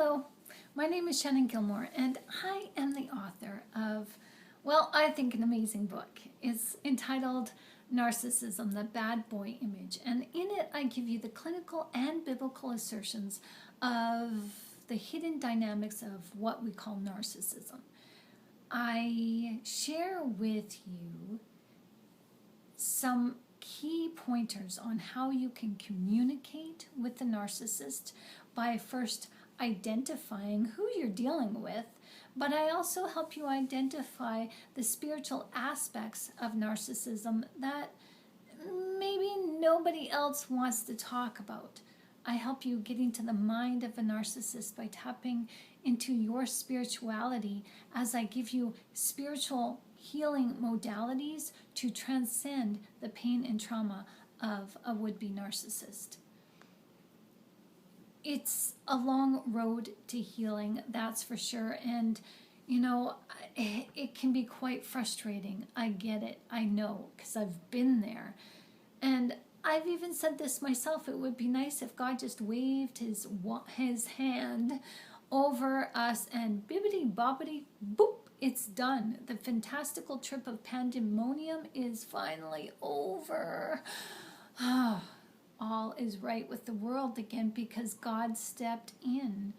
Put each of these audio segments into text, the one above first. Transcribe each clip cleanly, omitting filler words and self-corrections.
Hello, my name is Shannon Gilmore, and I am the author of, well, I think an amazing book. It's entitled Narcissism, the Bad Boy Image, and in it I give you the clinical and biblical assertions of the hidden dynamics of what we call narcissism. I share with you some key pointers on how you can communicate with the narcissist by first identifying who you're dealing with, but I also help you identify the spiritual aspects of narcissism that maybe nobody else wants to talk about. I help you get into the mind of a narcissist by tapping into your spirituality as I give you spiritual healing modalities to transcend the pain and trauma of a would-be narcissist. It's a long road to healing, that's for sure, and you know, it can be quite frustrating. I get it, I know, because I've been there. And I've even said this myself, it would be nice if God just waved his hand over us and bibbity bobbity boop, it's done. The fantastical trip of pandemonium is finally over. All is right with the world again because God stepped in.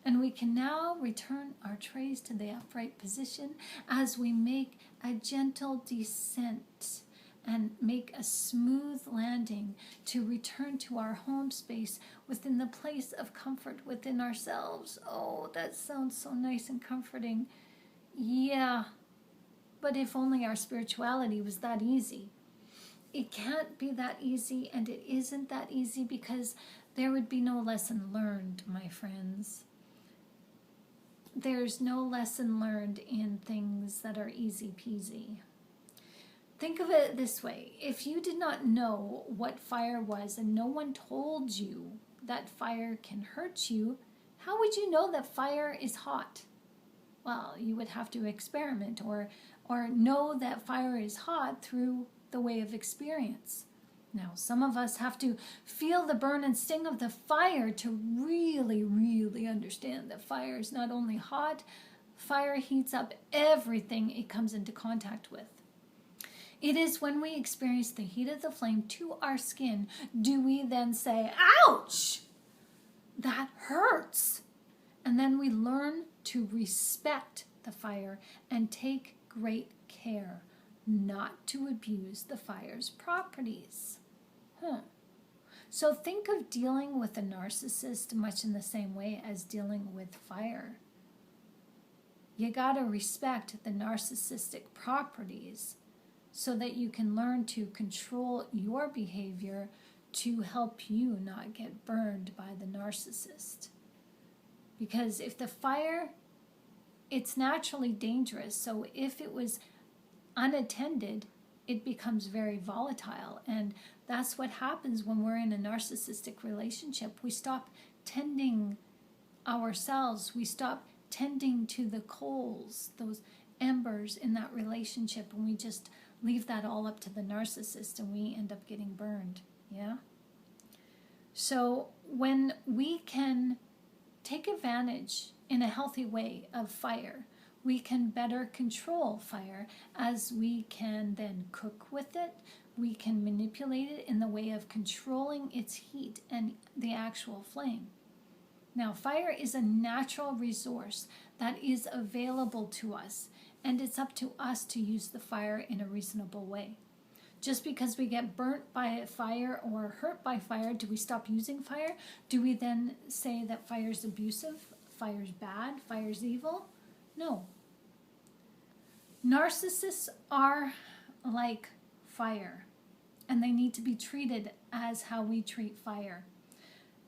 And we can now return our trays to the upright position as we make a gentle descent and make a smooth landing to return to our home space within the place of comfort within ourselves. Oh, that sounds so nice and comforting. Yeah, but if only our spirituality was that easy. It can't be that easy, and it isn't that easy because there would be no lesson learned, my friends. There's no lesson learned in things that are easy peasy. Think of it this way. If you did not know what fire was and no one told you that fire can hurt you, how would you know that fire is hot? Well, you would have to experiment or know that fire is hot through the way of experience. Now, some of us have to feel the burn and sting of the fire to really, really understand that fire is not only hot, fire heats up everything it comes into contact with. It is when we experience the heat of the flame to our skin, do we then say, ouch, that hurts. And then we learn to respect the fire and take great care not to abuse the fire's properties. So think of dealing with a narcissist much in the same way as dealing with fire. You gotta respect the narcissistic properties so that you can learn to control your behavior to help you not get burned by the narcissist. Because if the fire, it's naturally dangerous, so if it was unattended, it becomes very volatile, and that's what happens when we're in a narcissistic relationship. We stop tending ourselves, we stop tending to the coals, those embers in that relationship, and we just leave that all up to the narcissist and we end up getting burned. Yeah? So when we can take advantage in a healthy way of fire, we can better control fire as we can then cook with it. We can manipulate it in the way of controlling its heat and the actual flame. Now, fire is a natural resource that is available to us, and it's up to us to use the fire in a reasonable way. Just because we get burnt by fire or hurt by fire, do we stop using fire? Do we then say that fire's abusive, fire's bad, fire's evil? No. Narcissists are like fire, and they need to be treated as how we treat fire.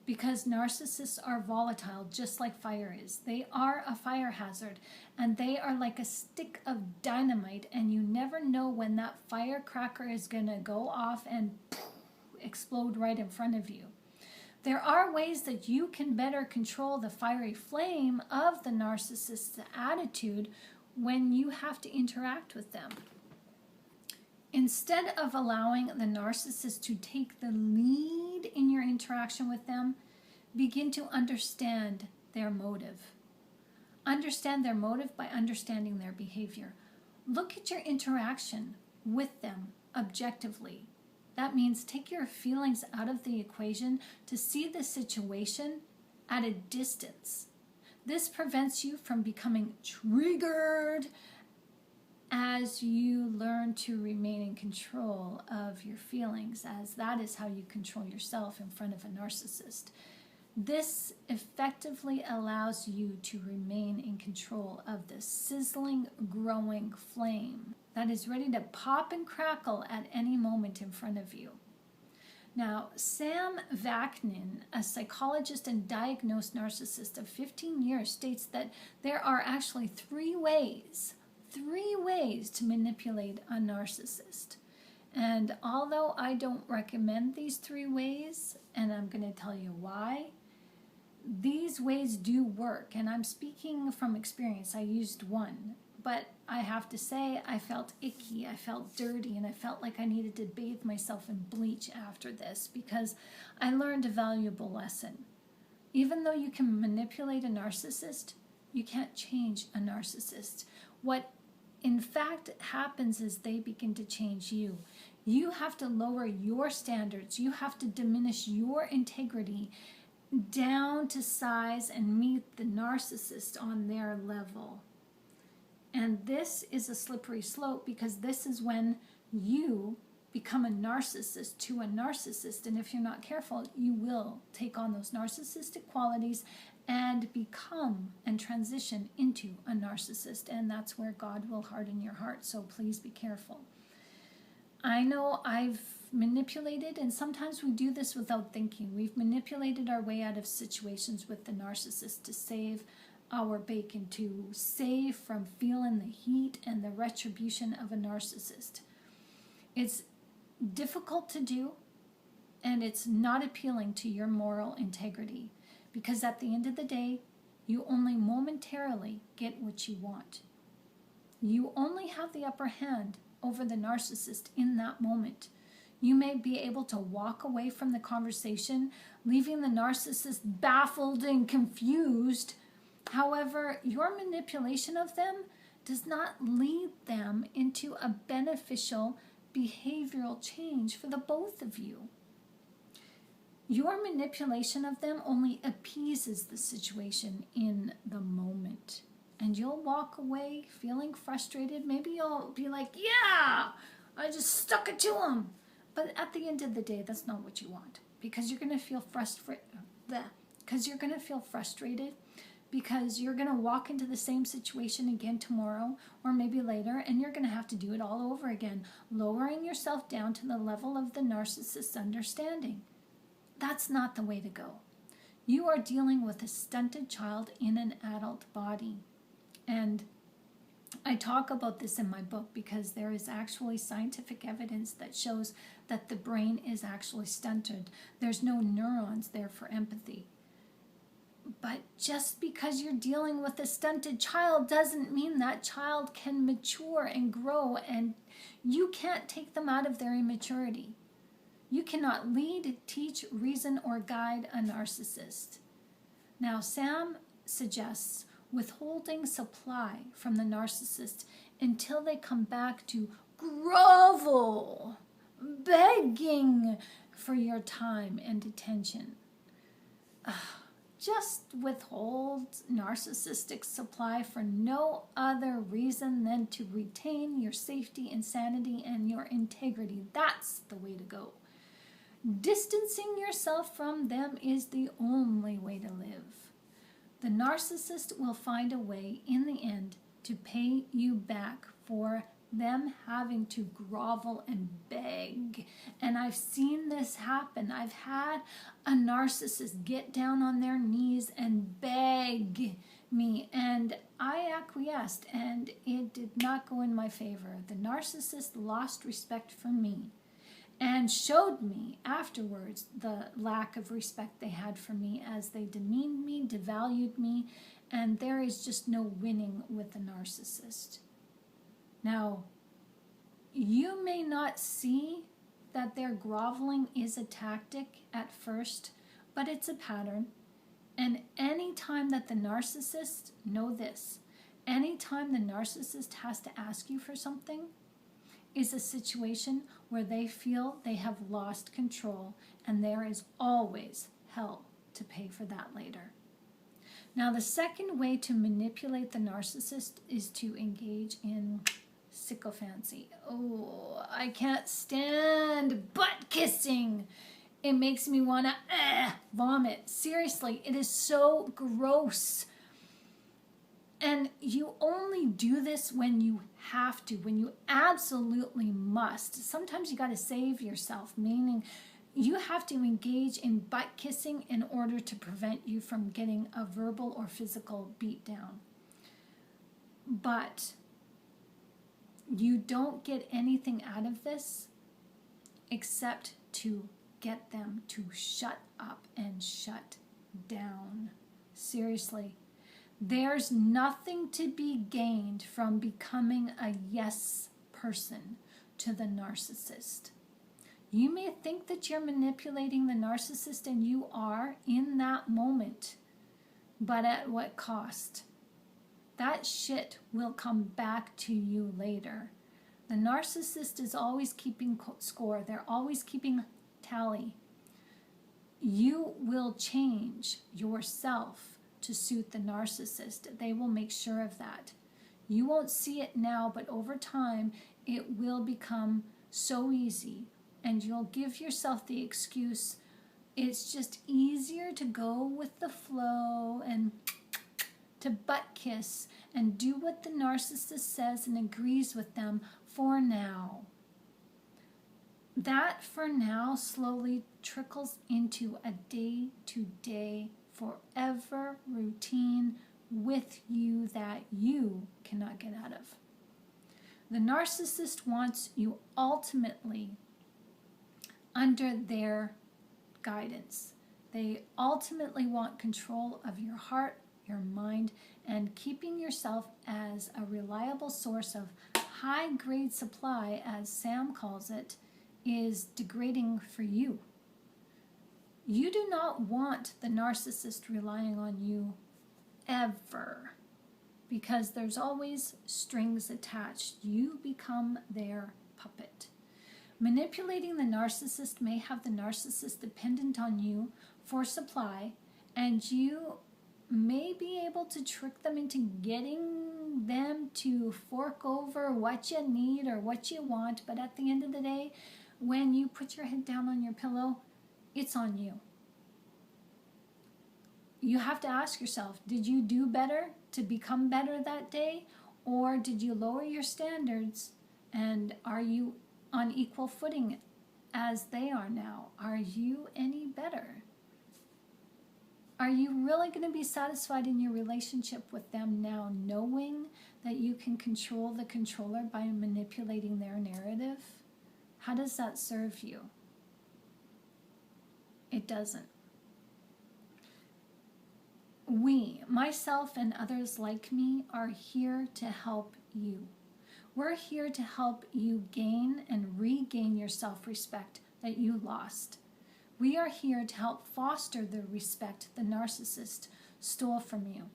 Because narcissists are volatile, just like fire is. They are a fire hazard, and they are like a stick of dynamite, and you never know when that firecracker is going to go off and explode right in front of you. There are ways that you can better control the fiery flame of the narcissist's attitude when you have to interact with them. Instead of allowing the narcissist to take the lead in your interaction with them, begin to understand their motive. Understand their motive by understanding their behavior. Look at your interaction with them objectively. That means take your feelings out of the equation to see the situation at a distance. This prevents you from becoming triggered as you learn to remain in control of your feelings, as that is how you control yourself in front of a narcissist. This effectively allows you to remain in control of the sizzling, growing flame that is ready to pop and crackle at any moment in front of you. Now, Sam Vaknin, a psychologist and diagnosed narcissist of 15 years, states that there are actually three ways to manipulate a narcissist. And although I don't recommend these three ways, and I'm going to tell you why, these ways do work. And I'm speaking from experience. I used one, but I have to say I felt icky, I felt dirty, and I felt like I needed to bathe myself in bleach after this because I learned a valuable lesson. Even though you can manipulate a narcissist, you can't change a narcissist. What in fact happens is they begin to change you. You have to lower your standards. You have to diminish your integrity down to size and meet the narcissist on their level. And this is a slippery slope because this is when you become a narcissist to a narcissist. And if you're not careful, you will take on those narcissistic qualities and become and transition into a narcissist. And that's where God will harden your heart. So please be careful. I know I've manipulated, and sometimes we do this without thinking. We've manipulated our way out of situations with the narcissist to save our bacon, to save from feeling the heat and the retribution of a narcissist. It's difficult to do, and it's not appealing to your moral integrity, because at the end of the day, you only momentarily get what you want. You only have the upper hand over the narcissist in that moment. You may be able to walk away from the conversation, leaving the narcissist baffled and confused. However, your manipulation of them does not lead them into a beneficial behavioral change for the both of you. Your manipulation of them only appeases the situation in the moment. And you'll walk away feeling frustrated. Maybe you'll be like, yeah, I just stuck it to him. But at the end of the day, that's not what you want. Because you're going to feel frustrated. Because you're going to feel frustrated. Because you're going to walk into the same situation again tomorrow or maybe later, and you're going to have to do it all over again, lowering yourself down to the level of the narcissist's understanding. That's not the way to go. You are dealing with a stunted child in an adult body. And I talk about this in my book because there is actually scientific evidence that shows that the brain is actually stunted. There's no neurons there for empathy. But just because you're dealing with a stunted child doesn't mean that child can mature and grow, and you can't take them out of their immaturity. You cannot lead, teach, reason, or guide a narcissist. Now, Sam suggests withholding supply from the narcissist until they come back to grovel, begging for your time and attention. Just withhold narcissistic supply for no other reason than to retain your safety and sanity and your integrity. That's the way to go. Distancing yourself from them is the only way to live. The narcissist will find a way in the end to pay you back for them having to grovel and beg. And I've seen this happen. I've had a narcissist get down on their knees and beg me, and I acquiesced, and it did not go in my favor. The narcissist lost respect for me and showed me afterwards the lack of respect they had for me as they demeaned me, devalued me, and there is just no winning with a narcissist. Now, you may not see that their groveling is a tactic at first, but it's a pattern. And any time that the narcissist, know this, any time the narcissist has to ask you for something is a situation where they feel they have lost control, and there is always hell to pay for that later. Now, the second way to manipulate the narcissist is to engage in sycophancy. Oh, I can't stand butt kissing. It makes me want to vomit. Seriously, it is so gross. And you only do this when you have to, when you absolutely must. Sometimes you got to save yourself, meaning you have to engage in butt kissing in order to prevent you from getting a verbal or physical beatdown. But you don't get anything out of this except to get them to shut up and shut down. Seriously. There's nothing to be gained from becoming a yes person to the narcissist. You may think that you're manipulating the narcissist, and you are in that moment, but at what cost? That shit will come back to you later. The narcissist is always keeping score. They're always keeping tally. You will change yourself to suit the narcissist. They will make sure of that. You won't see it now, but over time, it will become so easy, and you'll give yourself the excuse, it's just easier to go with the flow and to butt kiss and do what the narcissist says and agrees with them for now. That for now slowly trickles into a day-to-day, forever routine with you that you cannot get out of. The narcissist wants you ultimately under their guidance. They ultimately want control of your heart, your mind, and keeping yourself as a reliable source of high-grade supply, as Sam calls it, is degrading for you. You do not want the narcissist relying on you ever, because there's always strings attached. You become their puppet. Manipulating the narcissist may have the narcissist dependent on you for supply, and you may be able to trick them into getting them to fork over what you need or what you want, but at the end of the day, when you put your head down on your pillow, it's on you. You have to ask yourself, did you do better to become better that day, or did you lower your standards, and are you on equal footing as they are now? Are you any better? Are you really going to be satisfied in your relationship with them now, knowing that you can control the controller by manipulating their narrative? How does that serve you? It doesn't. We, myself and others like me, are here to help you. We're here to help you gain and regain your self-respect that you lost. We are here to help foster the respect the narcissist stole from you.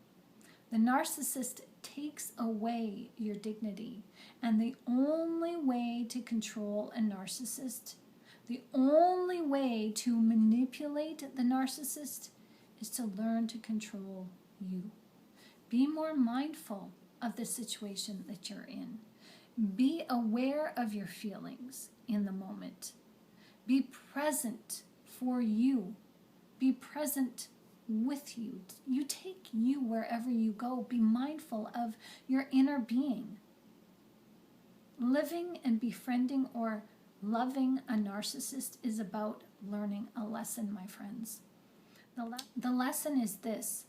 The narcissist takes away your dignity, and the only way to control a narcissist, the only way to manipulate the narcissist, is to learn to control you. Be more mindful of the situation that you're in. Be aware of your feelings in the moment. Be present for you. Be present with you. You take you wherever you go. Be mindful of your inner being. Living and befriending or loving a narcissist is about learning a lesson, my friends. The lesson is this: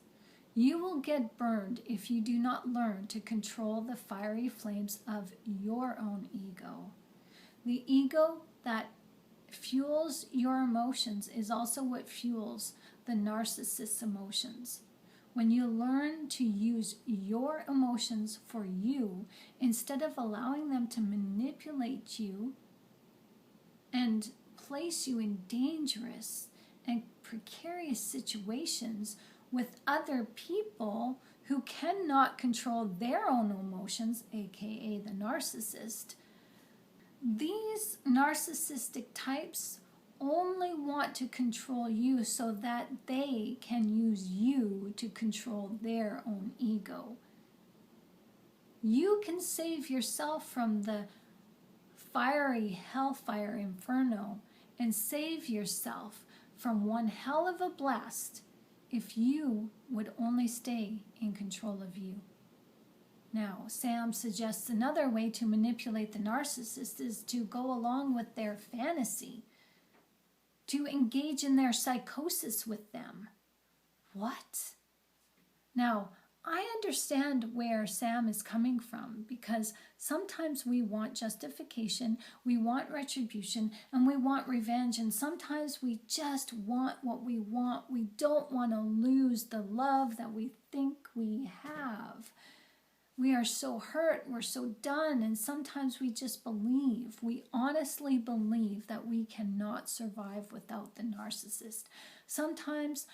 you will get burned if you do not learn to control the fiery flames of your own ego. The ego that fuels your emotions is also what fuels the narcissist's emotions. When you learn to use your emotions for you instead of allowing them to manipulate you and place you in dangerous and precarious situations with other people who cannot control their own emotions, aka the narcissist. These narcissistic types only want to control you so that they can use you to control their own ego. You can save yourself from the fiery hellfire inferno and save yourself from one hell of a blast if you would only stay in control of you. Now, Sam suggests another way to manipulate the narcissist is to go along with their fantasy, to engage in their psychosis with them. What? Now, I understand where Sam is coming from, because sometimes we want justification, we want retribution, and we want revenge, and sometimes we just want what we want. We don't want to lose the love that we think we have. We are so hurt, we're so done, and sometimes we just believe, we honestly believe that we cannot survive without the narcissist. Sometimes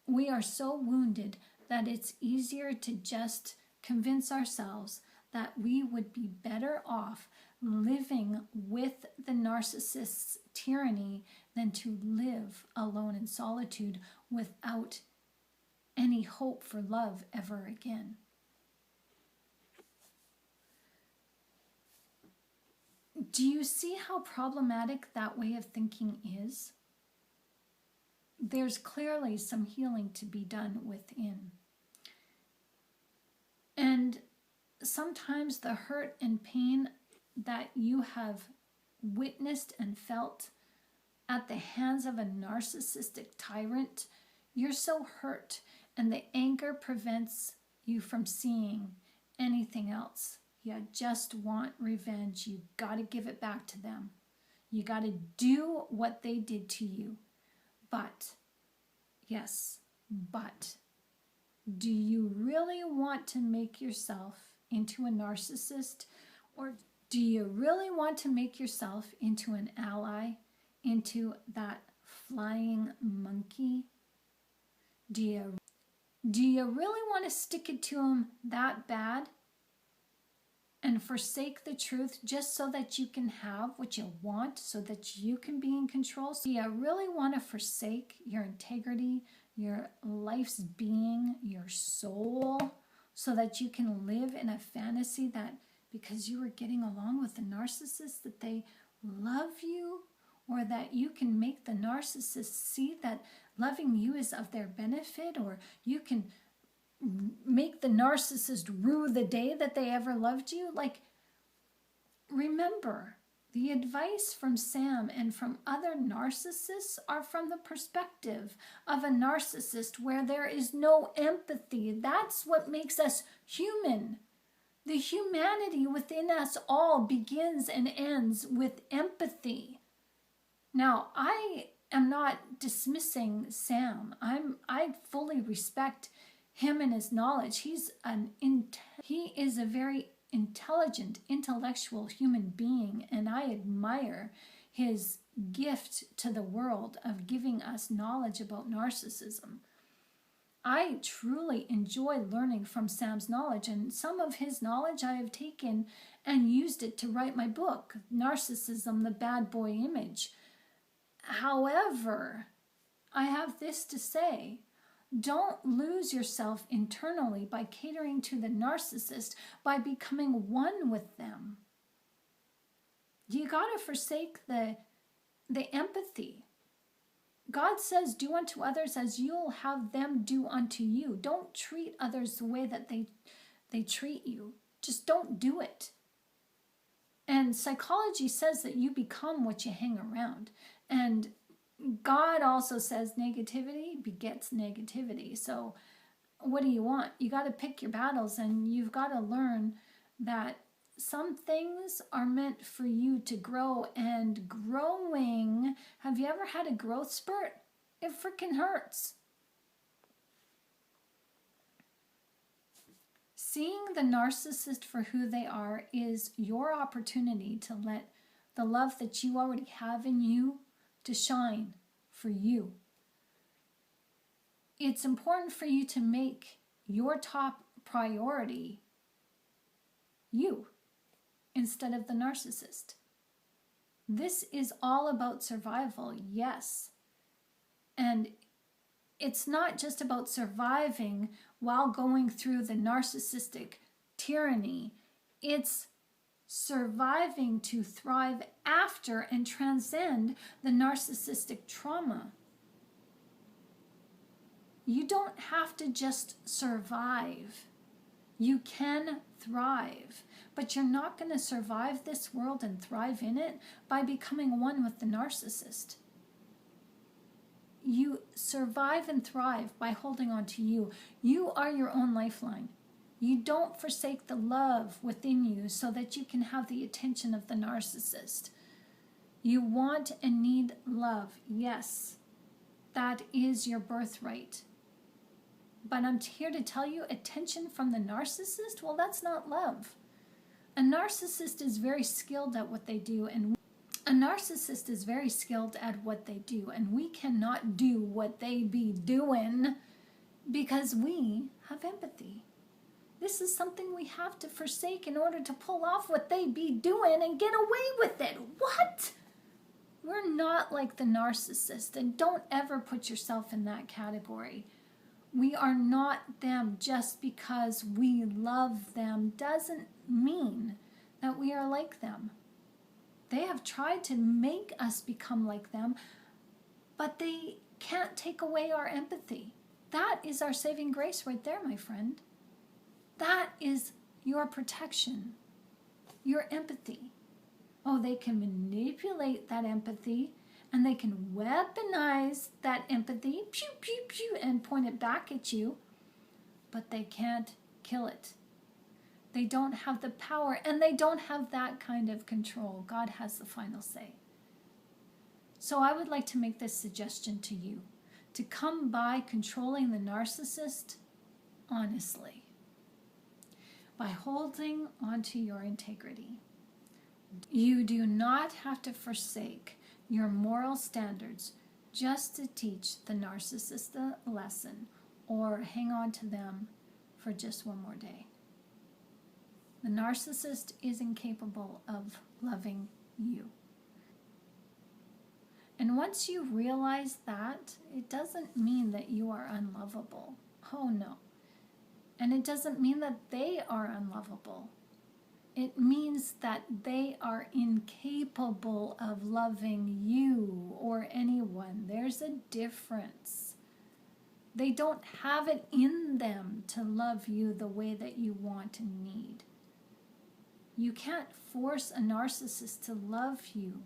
we are so wounded that it's easier to just convince ourselves that we would be better off living with the narcissist's tyranny than to live alone in solitude without any hope for love ever again. Do you see how problematic that way of thinking is? There's clearly some healing to be done within. And sometimes the hurt and pain that you have witnessed and felt at the hands of a narcissistic tyrant, you're so hurt, and the anger prevents you from seeing anything else. You just want revenge. You got to give it back to them. You got to do what they did to you. But, yes, but, do you really want to make yourself into a narcissist? Or do you really want to make yourself into an ally, into that flying monkey? Do you really want to stick it to him that bad and forsake the truth just so that you can have what you want, so that you can be in control? Do you really want to forsake your integrity, your life's being, your soul, so that you can live in a fantasy that because you were getting along with the narcissist that they love you, or that you can make the narcissist see that loving you is of their benefit, or you can make the narcissist rue the day that they ever loved you? Like, remember, the advice from Sam and from other narcissists are from the perspective of a narcissist where there is no empathy. That's what makes us human. The humanity within us all begins and ends with empathy. Now, I am not dismissing Sam. I fully respect him and his knowledge. He is a very intelligent, intellectual human being, and I admire his gift to the world of giving us knowledge about narcissism. I truly enjoy learning from Sam's knowledge, and some of his knowledge I have taken and used it to write my book, Narcissism, the Bad Boy Image. However, I have this to say: don't lose yourself internally by catering to the narcissist, by becoming one with them. You got to forsake the empathy. God says, do unto others as you'll have them do unto you. Don't treat others the way that they treat you. Just don't do it. And psychology says that you become what you hang around. And God also says negativity begets negativity. So what do you want? You got to pick your battles, and you've got to learn that some things are meant for you to grow, and growing, have you ever had a growth spurt? It freaking hurts. Seeing the narcissist for who they are is your opportunity to let the love that you already have in you to shine for you. it's important for you to make your top priority you instead of the narcissist. This is all about survival, yes. And it's not just about surviving while going through the narcissistic tyranny. It's surviving to thrive after and transcend the narcissistic trauma. You don't have to just survive. You can thrive, but you're not going to survive this world and thrive in it by becoming one with the narcissist. You survive and thrive by holding on to you. You are your own lifeline. You don't forsake the love within you so that you can have the attention of the narcissist. You want and need love. Yes, that is your birthright. But I'm here to tell you, attention from the narcissist, well, that's not love. A narcissist is very skilled at what they do, and we cannot do what they be doing because we have empathy. This is something we have to forsake in order to pull off what they be doing and get away with it. What? We're not like the narcissist, and don't ever put yourself in that category. We are not them. Just because we love them doesn't mean that we are like them. They have tried to make us become like them, but they can't take away our empathy. That is our saving grace right there, my friend. That is your protection, your empathy. Oh, they can manipulate that empathy, and they can weaponize that empathy, pew, pew, pew, and point it back at you, but they can't kill it. They don't have the power, and they don't have that kind of control. God has the final say. So I would like to make this suggestion to you, to come by controlling the narcissist honestly, by holding onto your integrity. You do not have to forsake your moral standards just to teach the narcissist a lesson or hang on to them for just one more day. The narcissist is incapable of loving you. And once you realize that, it doesn't mean that you are unlovable. Oh no. And it doesn't mean that they are unlovable. It means that they are incapable of loving you or anyone. There's a difference. They don't have it in them to love you the way that you want and need. You can't force a narcissist to love you.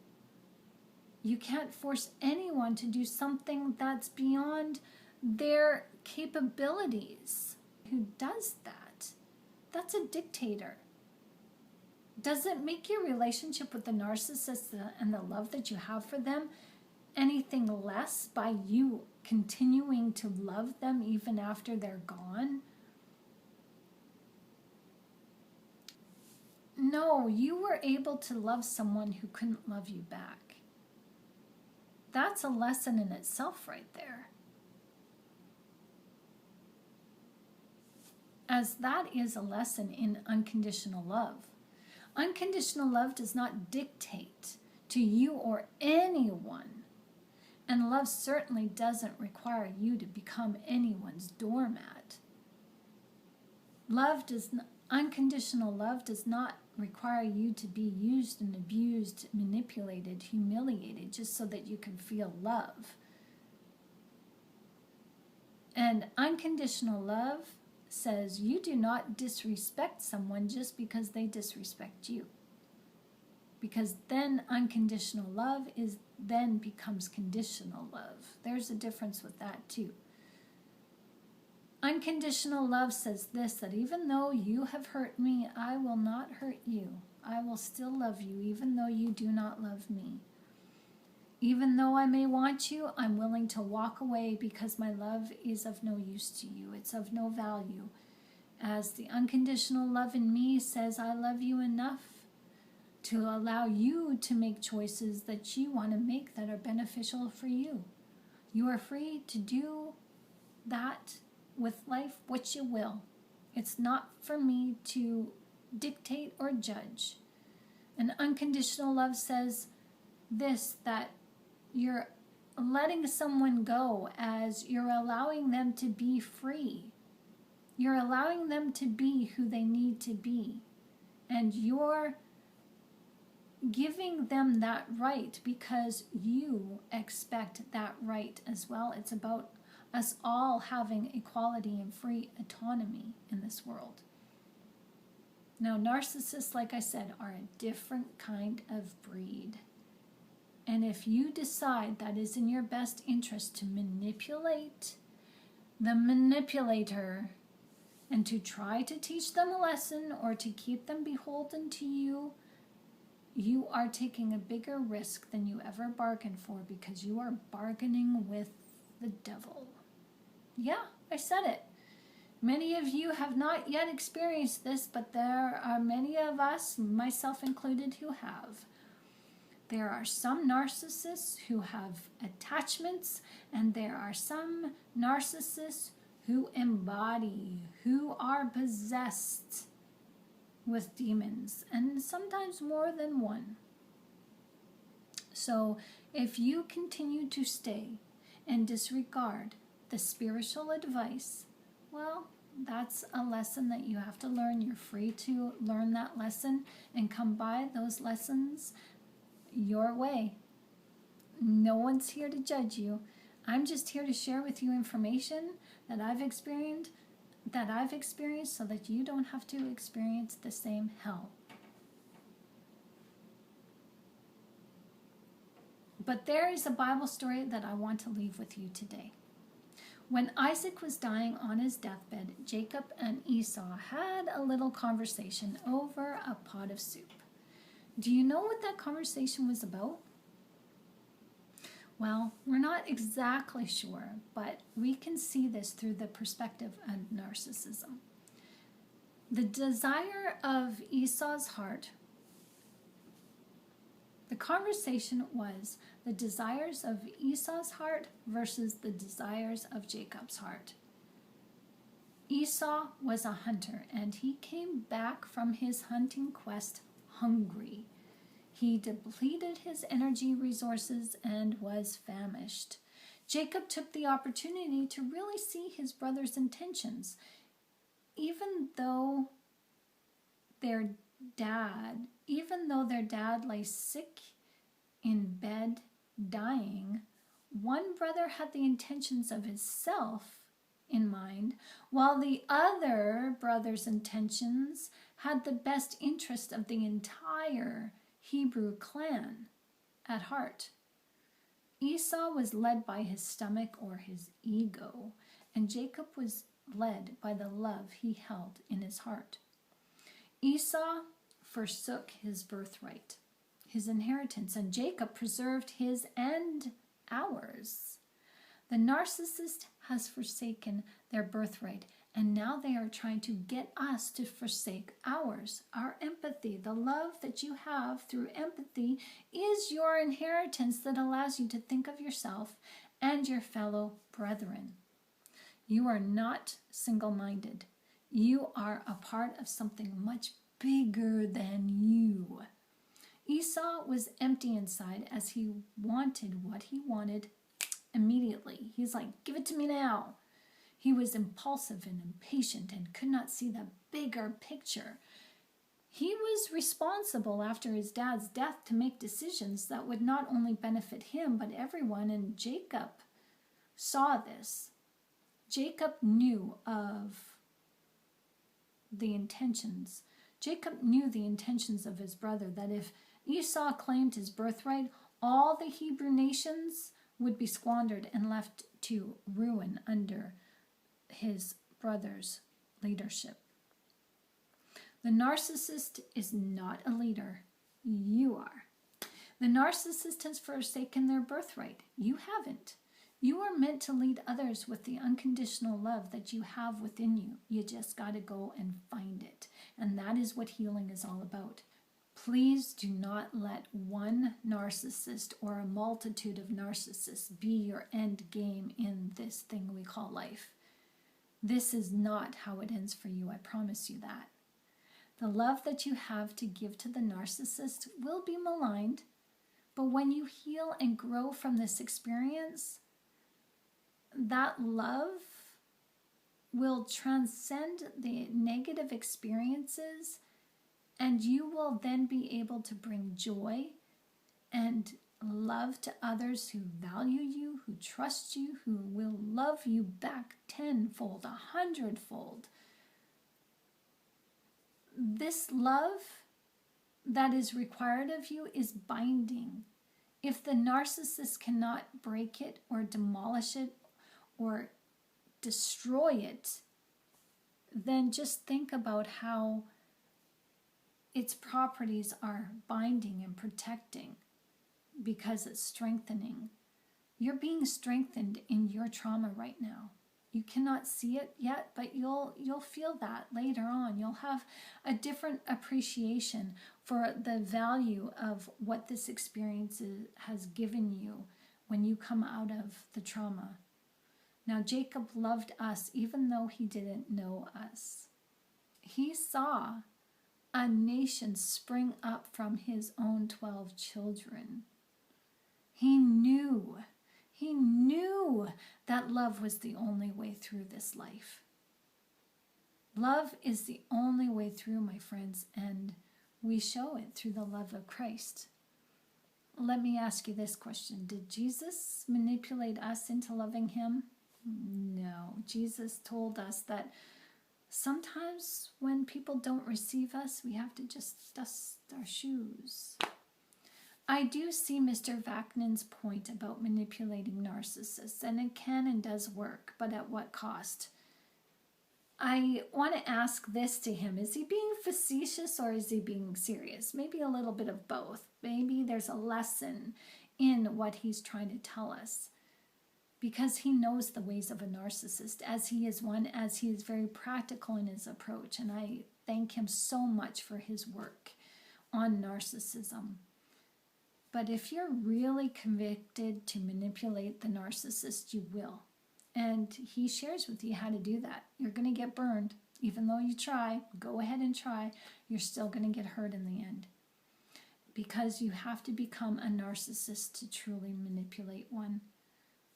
You can't force anyone to do something that's beyond their capabilities. Who does that? That's a dictator. Does it make your relationship with the narcissist and the love that you have for them anything less by you continuing to love them even after they're gone? No, you were able to love someone who couldn't love you back. That's a lesson in itself right there. As that is a lesson in unconditional love. Unconditional love does not dictate to you or anyone. And love certainly doesn't require you to become anyone's doormat. Unconditional love does not require you to be used and abused, manipulated, humiliated, just so that you can feel love. And unconditional love says you do not disrespect someone just because they disrespect you. Because then unconditional love then becomes conditional love. There's a difference with that too. Unconditional love says this, that even though you have hurt me, I will not hurt you. I will still love you even though you do not love me. Even though I may want you, I'm willing to walk away because my love is of no use to you. It's of no value. As the unconditional love in me says, I love you enough to allow you to make choices that you want to make that are beneficial for you. You are free to do that with life what you will. It's not for me to dictate or judge. And unconditional love says this, that you're letting someone go as you're allowing them to be free. You're allowing them to be who they need to be. And you're giving them that right because you expect that right as well. It's about us all having equality and free autonomy in this world. Now, narcissists, like I said, are a different kind of breed. And if you decide that is in your best interest to manipulate the manipulator and to try to teach them a lesson or to keep them beholden to you, you are taking a bigger risk than you ever bargained for, because you are bargaining with the devil. Yeah, I said it. Many of you have not yet experienced this, but there are many of us, myself included, who have. There are some narcissists who have attachments, and there are some narcissists who embody, who are possessed with demons, and sometimes more than one. So if you continue to stay and disregard the spiritual advice, well, that's a lesson that you have to learn. You're free to learn that lesson and come by those lessons your way. No one's here to judge you. I'm just here to share with you information that I've experienced so that you don't have to experience the same hell. But there is a Bible story that I want to leave with you today. When Isaac was dying on his deathbed, Jacob and Esau had a little conversation over a pot of soup. Do you know what that conversation was about? Well, we're not exactly sure, but we can see this through the perspective of narcissism. The desire of Esau's heart, the conversation was the desires of Esau's heart versus the desires of Jacob's heart. Esau was a hunter, and he came back from his hunting quest hungry. He depleted his energy resources and was famished. Jacob took the opportunity to really see his brother's intentions. Even though their dad lay sick in bed, dying, one brother had the intentions of himself in mind, while the other brother's intentions had the best interest of the entire Hebrew clan at heart. Esau was led by his stomach or his ego, and Jacob was led by the love he held in his heart. Esau forsook his birthright, his inheritance, and Jacob preserved his and ours. The narcissist has forsaken their birthright, and now they are trying to get us to forsake ours. Our empathy, the love that you have through empathy, is your inheritance that allows you to think of yourself and your fellow brethren. You are not single-minded. You are a part of something much bigger than you. Esau was empty inside as he wanted what he wanted immediately. He's like, give it to me now. He was impulsive and impatient and could not see the bigger picture. He was responsible after his dad's death to make decisions that would not only benefit him but everyone, and Jacob saw this. Jacob knew the intentions of his brother, that if Esau claimed his birthright, all the Hebrew nations would be squandered and left to ruin under his brother's leadership. The narcissist is not a leader. You are. The narcissist has forsaken their birthright. You haven't. You are meant to lead others with the unconditional love that you have within you. You just got to go and find it. And that is what healing is all about. Please do not let one narcissist or a multitude of narcissists be your end game in this thing we call life. This is not how it ends for you, I promise you that. The love that you have to give to the narcissist will be maligned, but when you heal and grow from this experience, that love will transcend the negative experiences, and you will then be able to bring joy and love to others who value you, who trust you, who will love you back tenfold, 100-fold. This love that is required of you is binding. If the narcissist cannot break it or demolish it or destroy it, then just think about how its properties are binding and protecting, because it's strengthening. You're being strengthened in your trauma right now. You cannot see it yet, but you'll feel that later on. You'll have a different appreciation for the value of what this experience has given you when you come out of the trauma. Now, Jacob loved us even though he didn't know us. He saw a nation spring up from his own 12 children. He knew that love was the only way through this life. Love is the only way through, my friends, and we show it through the love of Christ. Let me ask you this question. Did Jesus manipulate us into loving him? No. Jesus told us that sometimes when people don't receive us, we have to just dust our shoes. I do see Mr. Vaknin's point about manipulating narcissists, and it can and does work, but at what cost? I want to ask this to him. Is he being facetious or is he being serious? Maybe a little bit of both. Maybe there's a lesson in what he's trying to tell us, because he knows the ways of a narcissist, as he is one, as he is very practical in his approach, and I thank him so much for his work on narcissism. But if you're really convicted to manipulate the narcissist, you will. And he shares with you how to do that. You're going to get burned. Even though you try, go ahead and try, you're still going to get hurt in the end. Because you have to become a narcissist to truly manipulate one.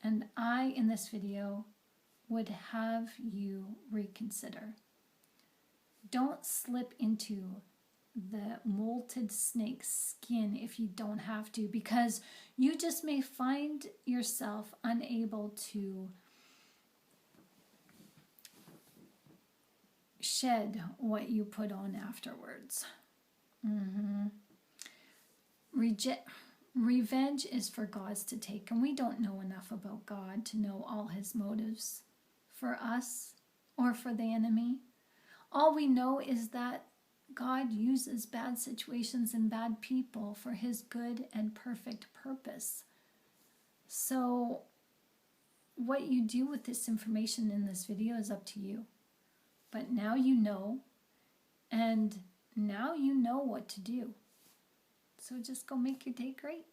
And I, in this video, would have you reconsider. Don't slip into the molted snake's skin if you don't have to, because you just may find yourself unable to shed what you put on afterwards. Revenge is for gods to take, and we don't know enough about God to know all his motives for us or for the enemy. All we know is that God uses bad situations and bad people for his good and perfect purpose. So what you do with this information in this video is up to you. But now you know, and now you know what to do. So just go make your day great.